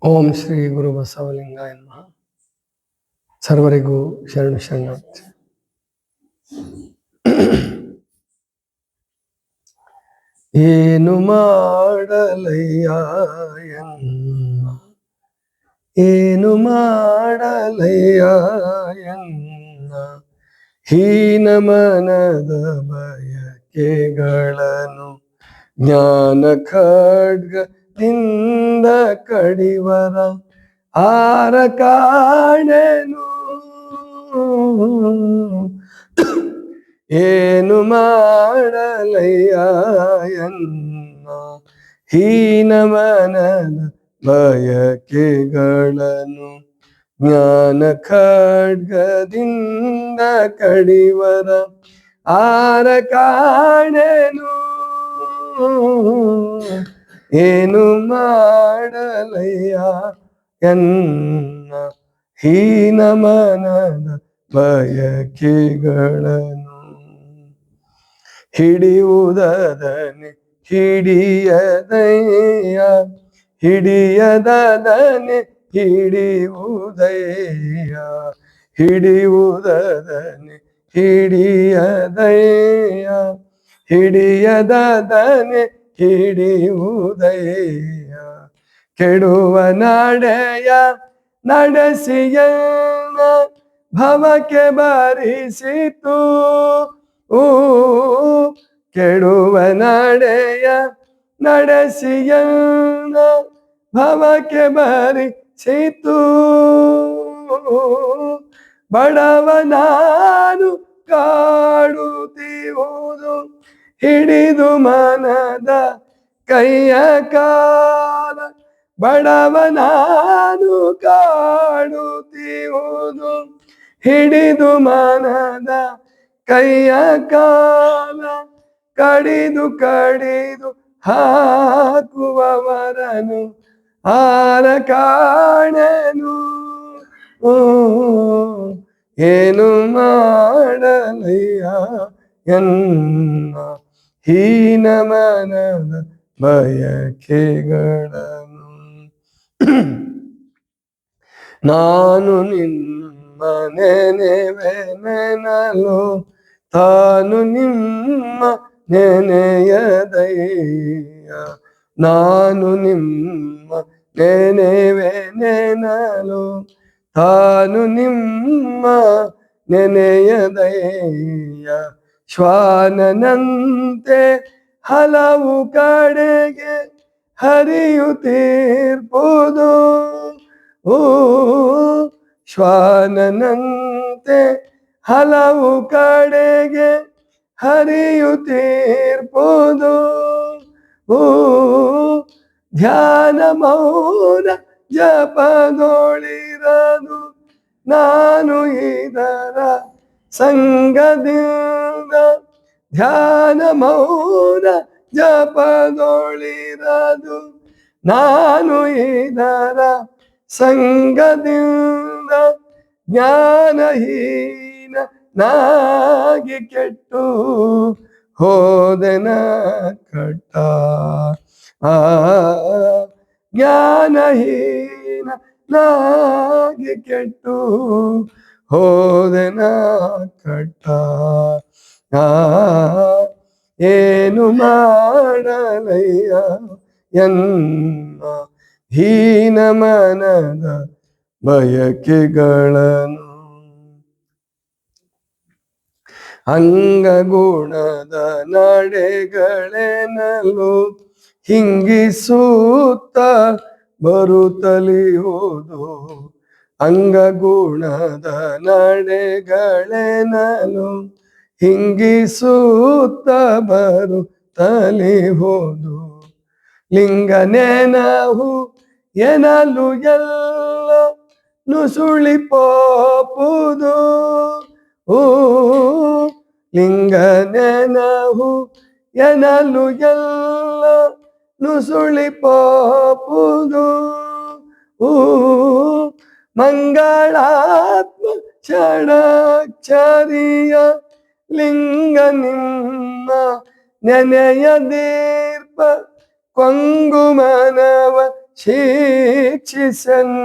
ಓಂ ಶ್ರೀ ಗುರು ಬಸವಲಿಂಗಾಯ ನಮಃ. ಸರ್ವರಿಗೂ ಶರಣು ಶರಣಾರ್ಥಿ. ಏನು ಮಾಡಲಯ್ಯ ಎನ್ನ, ಏನು ಮಾಡಲಯ್ಯ ಎನ್ನ, ಹೀನ ಮನದ ಬಯಕೆಗಳನ್ನು ಜ್ಞಾನ ಖಡ್ಗದಿಂದ ಕಡಿವರ ಆರ ಕಾಣೆನು. ಏನು ಮಾಡಲಯ್ಯ ಎನ್ನ, ಹೀನ ಮನದ ಬಯಕೆಗಳನ್ನು ಜ್ಞಾನ ಖಡ್ಗದಿಂದ ಕಡಿವರ ಆರ ಕಾಣೆನು. ಏನು ಮಾಡಲಯ್ಯ ಎನ್ನ, ಹೀನ ಮನದ ಬಯಕೆಗಳನ್ನು ಹಿಡಿಯುವುದನೆ ಹಿಡಿಯದಯ್ಯ, ಹಿಡಿಯದನೆ ಹಿಡಿಯುವುದಯ್ಯ, ಹಿಡಿಯುವುದನೆ ಹಿಡಿಯದಯ್ಯ, ಹಿಡಿಯದನೆ ಹಿಡಿಯುವುದಯ್ಯ. ಕೆಡುವ ನಡೆಯ ನಡೆಸಿಯನ್ನ ಭವಕ್ಕೆ ಬರಿಸಿತು, ಕೆಡುವ ನಡೆಯ ನಡೆಸಿಯನ್ನ ಭವಕ್ಕೆ ಬರಿಸಿತು. ಬಡವನಾನು ಕಾಡುತ್ತಿರುವುದು ಹಿಡಿದು ಮನದ ಕೈಯ ಕಾಲ, ಬಡವನಾನು ಕಾಡುತ್ತಿರುವುದು ಹಿಡಿದು ಮನದ ಕೈಯ ಕಾಲ, ಕಡಿದು ಕಡಿದು ಹಾಕುವವರನು ಆರ ಕಾಣೆನು. ಏನು ಮಾಡಲಯ್ಯ ಎನ್ನ, ಹೀನ ಮನದ ಬಯಕೆಗಳನ್ನು. ನಾನು ನಿಮ್ಮ ನೆನೆವೆನೆನಲು ತಾನು ನಿಮ್ಮ ನೆನೆಯದಯ್ಯ, ನಾನು ನಿಮ್ಮ ನೆನೆವೆನೆನಲು ತಾನು ನಿಮ್ಮ ನೆನೆಯದಯ್ಯ. ಶ್ವಾನನಂತೆ ಹಲವು ಕಡೆಗೆ ಹರಿಯುತ್ತೀರ್ಪುದು, ಶ್ವಾನನಂತೆ ಹಲವು ಕಡೆಗೆ ಹರಿಯುತ್ತೀರ್ಪುದು. ಧ್ಯಾನ ಮೌನ ಜಪದೊಳಿರದು ನಾನು ಇದರ ಸಂಗದಿಂದ, ಧ್ಯಾನ ಮೌನ ಜಪದೊಳಿರದು ನಾನು ಇದರ ಸಂಗದಿಂದ. ಜ್ಞಾನಹೀನ ನಾಗಿ ಕೆಟ್ಟು ಹೋದೆನ ಕಟ್ಟ, ಜ್ಞಾನಹೀನ ನಾಗಿ ಕೆಟ್ಟು ಹೋದೆನ ಕಟ್ಟ. ಏನು ಮಾಡಲಯ್ಯ ಎನ್ನ, ಹೀನ ಮನದ ಬಯಕೆಗಳನ್ನು. ಅಂಗಗುಣದ ನಡೆಗಳೆನಲು ಹಿಂಗಿಸುತ್ತ ಬರುತ್ತಲಿಯುವುದು, ಅಂಗಗುಣದ ನಡೆಗಳೆನಲು ಹಿಂಗಿಸುತ್ತ ಬರುತ್ತಲಿಯುವುದು. ಲಿಂಗನೆನಹು ಎನಲು ಎಲ್ಲ ನುಸುಳಿಪೋಪುದು, ಲಿಂಗನೆನಹು ಎನಲು ಎಲ್ಲ ನುಸುಳಿಪೋಪುದು. ಮಂಗಳಾತ್ಮ ಷಡಕ್ಷರಿಯ ಲಿಂಗ ನಿಮ್ಮ ನೆನೆಯ ದೀರ್ಪ ಕೊಂಗುಮನವ ಶಿಕ್ಷಿಸನ್ನ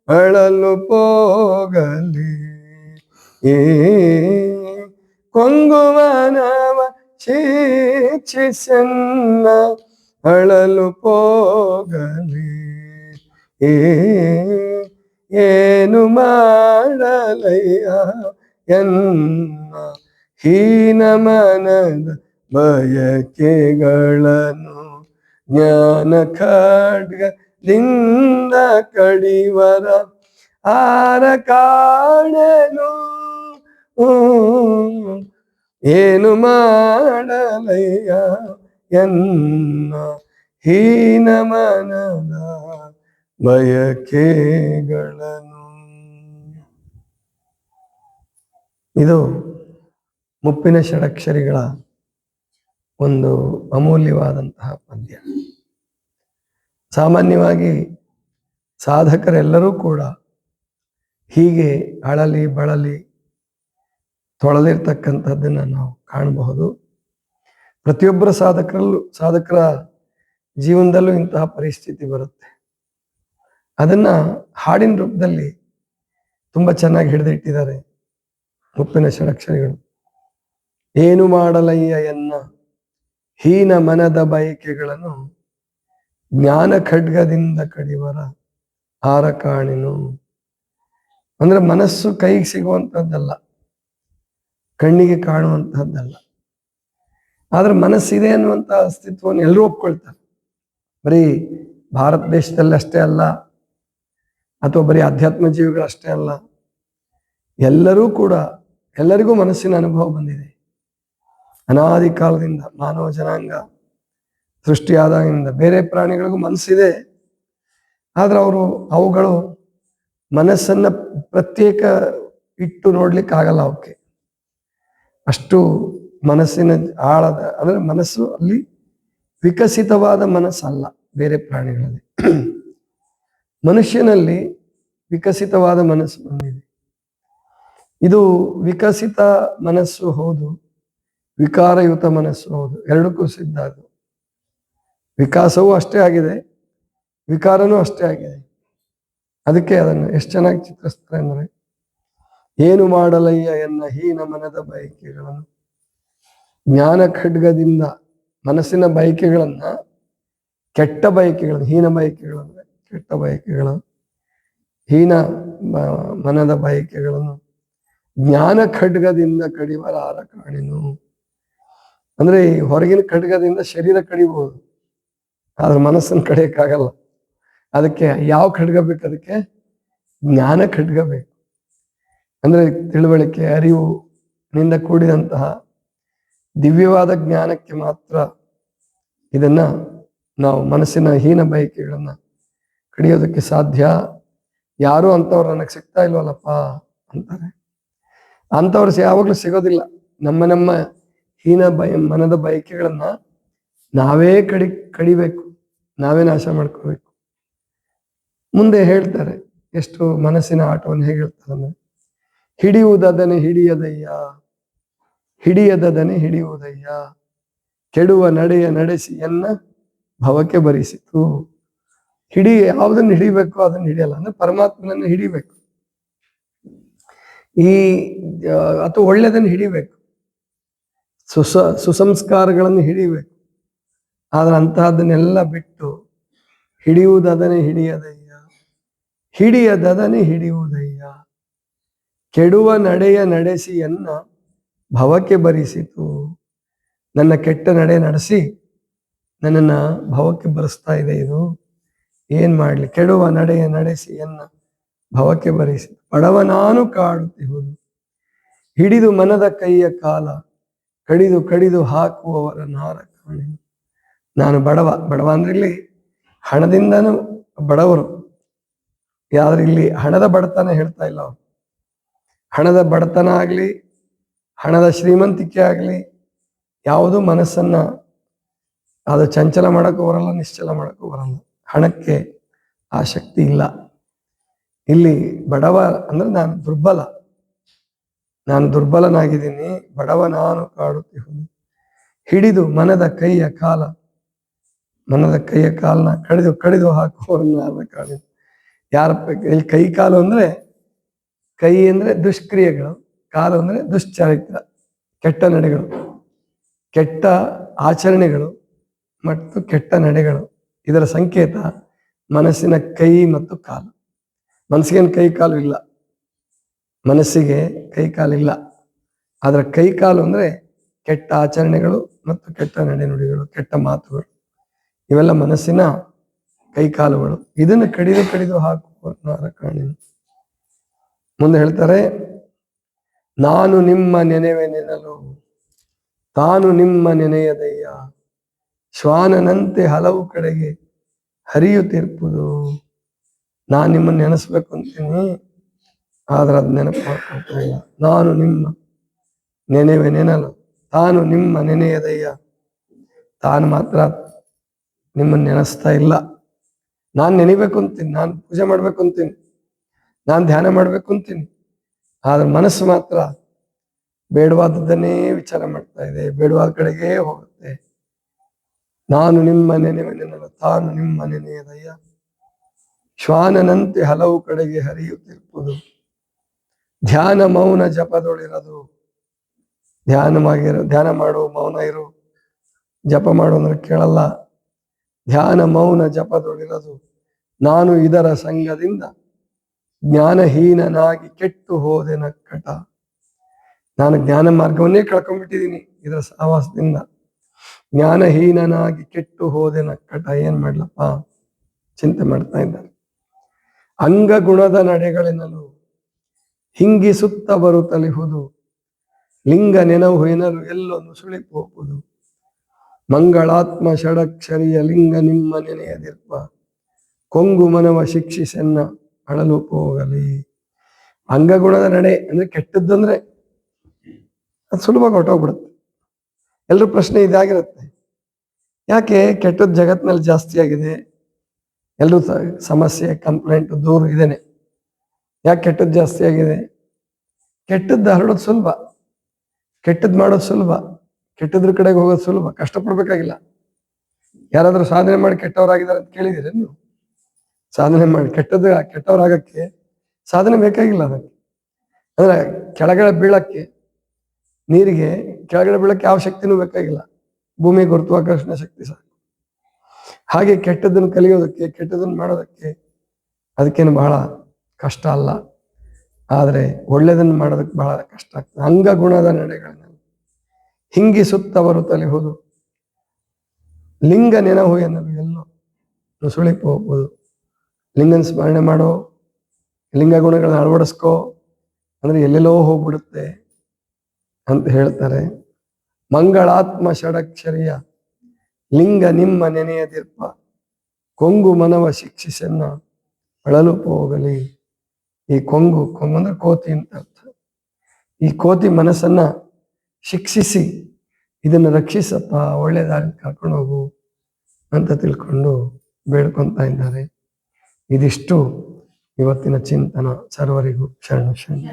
ಅಳಲು ಪೋಗಲಿ ಏ ಕೊಂಗುವನವ ಶಿಕ್ಷಿಸನ್ನ ಅಳಲು ಪೋಗಲಿ ಏ ಏನು ಮಾಡಲಯ್ಯ ಎನ್ನ ಹೀನ ಮನದ ಬಯಕೆಗಳನ್ನು ಜ್ಞಾನ ಖಡ್ಗದಿಂದ ಕಡಿವರ ಆರ ಕಾಣೆನು ಏನು ಮಾಡಲಯ್ಯ ಎನ್ನ ಹೀನ ಮನದ ಬಯಕೆಗಳನ್ನು. ಇದು ಮುಪ್ಪಿನ ಷಡಕ್ಷರಿಗಳ ಒಂದು ಅಮೂಲ್ಯವಾದಂತಹ ಪದ್ಯ. ಸಾಮಾನ್ಯವಾಗಿ ಸಾಧಕರೆಲ್ಲರೂ ಕೂಡ ಹೀಗೆ ಅಳಲಿ ಬಳಲಿ ತೊಳೆದಿರ್ತಕ್ಕಂಥದ್ದನ್ನು ನಾವು ಕಾಣಬಹುದು. ಪ್ರತಿಯೊಬ್ಬರ ಸಾಧಕರ ಜೀವನದಲ್ಲೂ ಇಂತಹ ಪರಿಸ್ಥಿತಿ ಬರುತ್ತೆ. ಅದನ್ನ ಹಾಡಿನ ರೂಪದಲ್ಲಿ ತುಂಬ ಚೆನ್ನಾಗಿ ಹಿಡಿದಿಟ್ಟಿದ್ದಾರೆ ಮುಪ್ಪಿನ ಷಡಕ್ಷರಿಗಳು. ಏನು ಮಾಡಲಯ್ಯ ಎನ್ನ ಹೀನ ಮನದ ಬಯಕೆಗಳನ್ನು ಜ್ಞಾನ ಖಡ್ಗದಿಂದ ಕಡಿವರ ಆರ ಕಾಣೆನು. ಅಂದ್ರೆ ಮನಸ್ಸು ಕೈಗೆ ಸಿಗುವಂಥದ್ದಲ್ಲ, ಕಣ್ಣಿಗೆ ಕಾಣುವಂತಹದ್ದಲ್ಲ. ಆದ್ರೆ ಮನಸ್ಸಿದೆ ಅನ್ನುವಂಥ ಅಸ್ತಿತ್ವವನ್ನು ಎಲ್ಲರೂ ಒಪ್ಕೊಳ್ತಾರೆ. ಬರೀ ಭಾರತ ದೇಶದಲ್ಲಿ ಅಷ್ಟೇ ಅಲ್ಲ, ಅಥವಾ ಬರೀ ಅಧ್ಯಾತ್ಮ ಜೀವಿಗಳು ಅಷ್ಟೇ ಅಲ್ಲ, ಎಲ್ಲರೂ ಕೂಡ, ಎಲ್ಲರಿಗೂ ಮನಸ್ಸಿನ ಅನುಭವ ಬಂದಿದೆ. ಅನಾದಿ ಕಾಲದಿಂದ ಮಾನವ ಜನಾಂಗ ಸೃಷ್ಟಿಯಾದಾಗಿನಿಂದ ಬೇರೆ ಪ್ರಾಣಿಗಳಿಗೂ ಮನಸ್ಸಿದೆ. ಆದ್ರೆ ಅವುಗಳು ಮನಸ್ಸನ್ನ ಪ್ರತ್ಯೇಕ ಇಟ್ಟು ನೋಡ್ಲಿಕ್ಕೆ ಆಗಲ್ಲ. ಅವಕ್ಕೆ ಅಷ್ಟು ಮನಸ್ಸಿನ ಆಳದ, ಅಂದ್ರೆ ಮನಸ್ಸು ಅಲ್ಲಿ ವಿಕಸಿತವಾದ ಮನಸ್ಸಲ್ಲ ಬೇರೆ ಪ್ರಾಣಿಗಳಲ್ಲಿ. ಮನುಷ್ಯನಲ್ಲಿ ವಿಕಸಿತವಾದ ಮನಸ್ಸು ಬಂದಿದೆ. ಇದು ವಿಕಸಿತ ಮನಸ್ಸು ಹೌದು, ವಿಕಾರಯುತ ಮನಸ್ಸು ಹೌದು, ಎರಡಕ್ಕೂ ಸಿದ್ಧ. ಅದು ವಿಕಾಸವೂ ಅಷ್ಟೇ ಆಗಿದೆ, ವಿಕಾರನೂ ಅಷ್ಟೇ ಆಗಿದೆ. ಅದಕ್ಕೆ ಅದನ್ನು ಎಷ್ಟು ಚೆನ್ನಾಗಿ ಚಿತ್ರಿಸ್ತಾರೆ ಅಂದರೆ, ಏನು ಮಾಡಲಯ್ಯ ಎನ್ನ ಹೀನ ಮನದ ಬಯಕೆಗಳನ್ನು ಜ್ಞಾನ ಖಡ್ಗದಿಂದ, ಮನಸ್ಸಿನ ಬಯಕೆಗಳನ್ನ, ಕೆಟ್ಟ ಬಯಕೆಗಳನ್ನು, ಹೀನ ಬಯಕೆಗಳನ್ನು, ಕೆಟ್ಟ ಬಯಕೆಗಳು, ಹೀನ ಮನದ ಬಯಕೆಗಳನ್ನು ಜ್ಞಾನ ಖಡ್ಗದಿಂದ ಕಡಿವರ ಆರ ಕಾಣೆನು. ಅಂದ್ರೆ ಈ ಹೊರಗಿನ ಖಡ್ಗದಿಂದ ಶರೀರ ಕಡಿಬಹುದು, ಆದ್ರೆ ಮನಸ್ಸನ್ನು ಕಡಿಯಕ್ಕಾಗಲ್ಲ. ಅದಕ್ಕೆ ಯಾವ ಖಡ್ಗ ಬೇಕು? ಅದಕ್ಕೆ ಜ್ಞಾನ ಖಡ್ಗ ಬೇಕು. ಅಂದ್ರೆ ತಿಳುವಳಿಕೆ, ಅರಿವು ನಿಂದ ಕೂಡಿದಂತಹ ದಿವ್ಯವಾದ ಜ್ಞಾನಕ್ಕೆ ಮಾತ್ರ ಇದನ್ನ ನಾವು ಮನಸ್ಸಿನ ಹೀನ ಬಯಕೆಗಳನ್ನ ಕಡಿಯೋದಕ್ಕೆ ಸಾಧ್ಯ. ಯಾರು ಅಂಥವ್ರು ನನಗೆ ಸಿಗ್ತಾ ಇಲ್ವಲ್ಲಪ್ಪ ಅಂತಾರೆ. ಅಂಥವ್ರು ಯಾವಾಗಲೂ ಸಿಗೋದಿಲ್ಲ. ನಮ್ಮ ಹೀನ ಮನದ ಬಯಕೆಗಳನ್ನ ನಾವೇ ಕಡಿಬೇಕು, ನಾವೇ ನಾಶ ಮಾಡ್ಕೋಬೇಕು. ಮುಂದೆ ಹೇಳ್ತಾರೆ ಎಷ್ಟು ಮನಸ್ಸಿನ ಆಟವನ್ನು ಹೇಗೆ ಹೇಳ್ತಾರೆ ಅಂದ್ರೆ, ಹಿಡಿಯುವುದದನೆ ಹಿಡಿಯದಯ್ಯ, ಹಿಡಿಯದದನೆ ಹಿಡಿಯುವುದಯ್ಯ, ಕೆಡುವ ನಡೆಯ ನಡೆಸಿ ಎನ್ನ ಭವಕ್ಕೆ ಬರಿಸಿತು. ಯಾವುದನ್ನು ಹಿಡಿಬೇಕು ಅದನ್ನು ಹಿಡಿಯಲ್ಲ, ಅಂದ್ರೆ ಪರಮಾತ್ಮನನ್ನು ಹಿಡಿಬೇಕು, ಅಥವಾ ಒಳ್ಳೆಯದನ್ನು ಹಿಡಿಬೇಕು, ಸುಸಂಸ್ಕಾರಗಳನ್ನು ಹಿಡಿಬೇಕು. ಆದ್ರೆ ಅಂತಹದನ್ನೆಲ್ಲ ಬಿಟ್ಟು ಹಿಡಿಯುವುದದನೆ ಹಿಡಿಯದಯ್ಯ, ಹಿಡಿಯದದನೆ ಹಿಡಿಯುವುದಯ್ಯ, ಕೆಡುವ ನಡೆಯ ನಡೆಸಿ ಎನ್ನ ಭವಕ್ಕೆ ಬರಿಸಿತು. ನನ್ನ ಕೆಟ್ಟ ನಡೆ ನಡೆಸಿ ನನ್ನನ್ನು ಭವಕ್ಕೆ ಬರೆಸ್ತಾ ಇದೆ. ಇದು ಏನ್ ಮಾಡ್ಲಿ? ಕೆಡುವ ನಡೆಯ ನಡೆಸಿ ಎನ್ನ ಭವಕ್ಕೆ ಬರಿಸಿತು. ಬಡವ ನಾನು ಕಾಡುತ್ತಿಹುದು, ಹಿಡಿದು ಮನದ ಕೈಯ ಕಾಲ ಕಡಿದು ಕಡಿದು ಹಾಕುವವರ ನಾರ ಕಾಣೆನು. ನಾನು ಬಡವ ಅಂದ್ರೆ ಇಲ್ಲಿ ಹಣದಿಂದನೂ ಬಡವರು, ಯಾವ್ದ್ರ ಇಲ್ಲಿ ಹಣದ ಬಡತನ ಹೇಳ್ತಾ ಇಲ್ಲ ಅವರು. ಹಣದ ಬಡತನ ಆಗ್ಲಿ, ಹಣದ ಶ್ರೀಮಂತಿಕೆ ಆಗ್ಲಿ, ಯಾವುದು ಮನಸ್ಸನ್ನ ಅದು ಚಂಚಲ ಮಾಡಕ್ಕೂ ಬರಲ್ಲ, ನಿಶ್ಚಲ ಮಾಡಕ್ಕೂ ಬರಲ್ಲ. ಹಣಕ್ಕೆ ಆ ಶಕ್ತಿ ಇಲ್ಲ. ಇಲ್ಲಿ ಬಡವ ಅಂದ್ರೆ ನಾನು ದುರ್ಬಲನಾಗಿದ್ದೀನಿ, ಬಡವ ನಾನು ಕಾಡುತ್ತಿಹುದು, ಹಿಡಿದು ಮನದ ಕೈಯ ಕಾಲ ಮನದ ಕೈಯ ಕಾಲನ್ನ ಕಡಿದು ಕಡಿದು ಹಾಕುವ ಕಾಲ. ಯಾರ ಇಲ್ಲಿ ಕೈ ಕಾಲು ಅಂದ್ರೆ, ಕೈ ಅಂದ್ರೆ ದುಷ್ಕ್ರಿಯೆಗಳು, ಕಾಲು ಅಂದ್ರೆ ದುಶ್ಚರಿತ್ರ, ಕೆಟ್ಟ ನಡೆಗಳು, ಕೆಟ್ಟ ಆಚರಣೆಗಳು ಮತ್ತು ಕೆಟ್ಟ ನಡೆಗಳು. ಇದರ ಸಂಕೇತ ಮನಸ್ಸಿನ ಕೈ ಮತ್ತು ಕಾಲು. ಮನಸ್ಸಿಗೇನು ಕೈ ಕಾಲು ಇಲ್ಲ, ಮನಸ್ಸಿಗೆ ಕೈ ಕಾಲಿಲ್ಲ. ಆದ್ರೆ ಕೈ ಕಾಲು ಅಂದ್ರೆ ಕೆಟ್ಟ ಆಚರಣೆಗಳು ಮತ್ತು ಕೆಟ್ಟ ನಡೆನುಡಿಗಳು, ಕೆಟ್ಟ ಮಾತುಗಳು, ಇವೆಲ್ಲ ಮನಸ್ಸಿನ ಕೈ ಕಾಲುಗಳು. ಇದನ್ನು ಕಡಿದು ಕಡಿದು ಹಾಕುವ ನಾರಕಾಣಿ. ಮುಂದೆ ಹೇಳ್ತಾರೆ, ನಾನು ನಿಮ್ಮ ನೆನೆವೆ ನೆನಲು ತಾನು ನಿಮ್ಮ ನೆನೆಯದಯ್ಯ, ಶ್ವಾನನಂತೆ ಹಲವು ಕಡೆಗೆ ಹರಿಯುತ್ತಿರ್ಪುದು. ನಾನು ನಿಮ್ಮನ್ನು ನೆನೆಸ್ಬೇಕು ಅಂತೀನಿ, ಆದ್ರೆ ಅದು ನೆನಪು ಮಾಡ್ಕೊಳ್ತಾ ಇಲ್ಲ. ನಾನು ನಿಮ್ಮ ನೆನೆವೆ ನೆನಲು ತಾನು ನಿಮ್ಮ ನೆನೆಯದಯ್ಯ, ತಾನು ಮಾತ್ರ ನಿಮ್ಮನ್ನು ನೆನೆಸ್ತಾ ಇಲ್ಲ. ನಾನು ನೆನಿಬೇಕು ಅಂತೀನಿ, ನಾನು ಪೂಜೆ ಮಾಡ್ಬೇಕು ಅಂತೀನಿ, ನಾನು ಧ್ಯಾನ ಮಾಡ್ಬೇಕು ಅಂತೀನಿ, ಆದ್ರೆ ಮನಸ್ಸು ಮಾತ್ರ ಬೇಡವಾದದ್ದನ್ನೇ ವಿಚಾರ ಮಾಡ್ತಾ ಇದೆ, ಬೇಡವಾದ ಕಡೆಗೆ ಹೋಗುತ್ತೆ. ನಾನು ನಿಮ್ಮ ನೆನೆವೆ ನೆನಲು ತಾನು ನಿಮ್ಮ ನೆನೆಯದಯ್ಯ, ಶ್ವಾನನಂತೆ ಹಲವು ಕಡೆಗೆ ಹರಿಯುತ್ತಿರ್ಪುದು. ಧ್ಯಾನ ಮೌನ ಜಪದೊಳಿರದು, ಧ್ಯಾನ ಮಾಡು, ಮೌನ ಇರು. ಜಪ ಮಾಡು ಅಂದ್ರೆ ಕೇಳಲ್ಲ. ಧ್ಯಾನ ಮೌನ ಜಪದೊಳಿರದು, ನಾನು ಇದರ ಸಂಘದಿಂದ ಜ್ಞಾನಹೀನನಾಗಿ ಕೆಟ್ಟು ಹೋದೆ ನಕ್ಕಟ. ನಾನು ಜ್ಞಾನ ಮಾರ್ಗವನ್ನೇ ಕಳ್ಕೊಂಡ್ಬಿಟ್ಟಿದ್ದೀನಿ ಇದರ ಸಹವಾಸದಿಂದ. ಜ್ಞಾನಹೀನನಾಗಿ ಕೆಟ್ಟು ಹೋದೆ ನಕ್ಕಟ. ಏನ್ ಮಾಡ್ಲಪ್ಪ, ಚಿಂತೆ ಮಾಡ್ತಾ ಇದ್ದಾರೆ. ಅಂಗಗುಣದ ನಡೆಗಳೆನಲು ಹಿಂಗಿಸುತ್ತ ಬರುತ್ತಲಿಹುದು, ಲಿಂಗ ನೆನವು ಎನಲು ಎಲ್ಲೋ ನುಸುಳಿಪೋಪುದು. ಮಂಗಳಾತ್ಮ ಷಡಕ್ಷರಿಯ ಲಿಂಗ ನಿಮ್ಮ ನೆನೆಯದಿರ್ಪ, ಕೊಂಗು ಮನವ ಶಿಕ್ಷಿಸೆನ್ನ ಅಳಲು ಹೋಗಲಿ. ಅಂಗಗುಣದ ನಡೆ ಅಂದ್ರೆ ಕೆಟ್ಟದ್ದಂದ್ರೆ ಅದು ಸುಲಭವಾಗಿ ಹೊಟ್ಟೋಗ್ಬಿಡುತ್ತೆ. ಎಲ್ರ ಪ್ರಶ್ನೆ ಇದಾಗಿರುತ್ತೆ, ಯಾಕೆ ಕೆಟ್ಟದ್ದು ಜಗತ್ತಿನಲ್ಲಿ ಜಾಸ್ತಿ ಆಗಿದೆ, ಎಲ್ಲರೂ ಸಮಸ್ಯೆ ಕಂಪ್ಲೇಂಟ್ ದೂರ ಇದೇನೆ, ಯಾಕೆ ಕೆಟ್ಟದ್ದು ಜಾಸ್ತಿ ಆಗಿದೆ? ಕೆಟ್ಟದ್ದು ಹರಡೋದು ಸುಲಭ, ಕೆಟ್ಟದ್ದು ಮಾಡೋದು ಸುಲಭ, ಕೆಟ್ಟದ್ರ ಕಡೆಗೆ ಹೋಗೋದು ಸುಲಭ, ಕಷ್ಟಪಡ್ಬೇಕಾಗಿಲ್ಲ. ಯಾರಾದ್ರೂ ಸಾಧನೆ ಮಾಡಿ ಕೆಟ್ಟವರಾಗಿದ್ದಾರೆ ಅಂತ ಕೇಳಿದ್ದೀರ ನೀವು? ಸಾಧನೆ ಮಾಡಿ ಕೆಟ್ಟವರಾಗಕ್ಕೆ ಸಾಧನೆ ಬೇಕಾಗಿಲ್ಲ. ಅದಕ್ಕೆ ಅಂದ್ರೆ ಕೆಳಗಡೆ ಬೀಳಕ್ಕೆ, ನೀರಿಗೆ ಕೆಳಗಡೆ ಬೀಳಕ್ಕೆ ಯಾವ ಶಕ್ತಿನೂ ಬೇಕಾಗಿಲ್ಲ, ಭೂಮಿ ಗುರುತ್ವಾಕರ್ಷಣ ಶಕ್ತಿ ಸಾಕು. ಹಾಗೆ ಕೆಟ್ಟದ್ದನ್ನು ಕಲಿಯೋದಕ್ಕೆ, ಕೆಟ್ಟದನ್ನು ಮಾಡೋದಕ್ಕೆ ಅದಕ್ಕೇನು ಬಹಳ ಕಷ್ಟ ಅಲ್ಲ, ಆದ್ರೆ ಒಳ್ಳೆದನ್ನು ಮಾಡೋದಕ್ಕೆ ಬಹಳ ಕಷ್ಟ ಆಗ್ತದೆ. ಅಂಗಗುಣದ ನಡೆಗಳನ್ನ ಹಿಂಗಿಸುತ್ತ ಬರುತ್ತಲಿಹುದು, ಲಿಂಗ ನೆನಹು ಎನ್ನಲು ಎಲ್ಲೋ ನುಸುಳಿಪು ಹೋಗ್ಬೋದು. ಲಿಂಗನ ಸ್ಮರಣೆ ಮಾಡೋ, ಲಿಂಗ ಗುಣಗಳನ್ನ ಅಳವಡಿಸ್ಕೋ ಅಂದ್ರೆ ಎಲ್ಲೆಲ್ಲೋ ಹೋಗ್ಬಿಡುತ್ತೆ ಅಂತ ಹೇಳ್ತಾರೆ. ಮಂಗಳಾತ್ಮ ಷಡಕ್ಷರಿಯ ಲಿಂಗ ನಿಮ್ಮ ನೆನೆಯದಿರ್ಪ, ಕೊಂಗು ಮನವ ಶಿಕ್ಷಿಸನ್ನ ಅಳಲು ಹೋಗಲಿ. ಈ ಕೊಂಗು ಅಂದ್ರೆ ಕೋತಿ ಅಂತ ಅರ್ಥ. ಈ ಕೋತಿ ಮನಸ್ಸನ್ನ ಶಿಕ್ಷಿಸಿ ಇದನ್ನು ರಕ್ಷಿಸಪ್ಪ, ಒಳ್ಳೆ ದಾರಿ ಕರ್ಕೊಂಡು ಹೋಗು ಅಂತ ತಿಳ್ಕೊಂಡು ಬೇಡ್ಕೊಂತ ಇದ್ದಾರೆ. ಇದಿಷ್ಟು ಇವತ್ತಿನ ಚಿಂತನ. ಸರ್ವರಿಗೂ ಶರಣ ಶರಣ.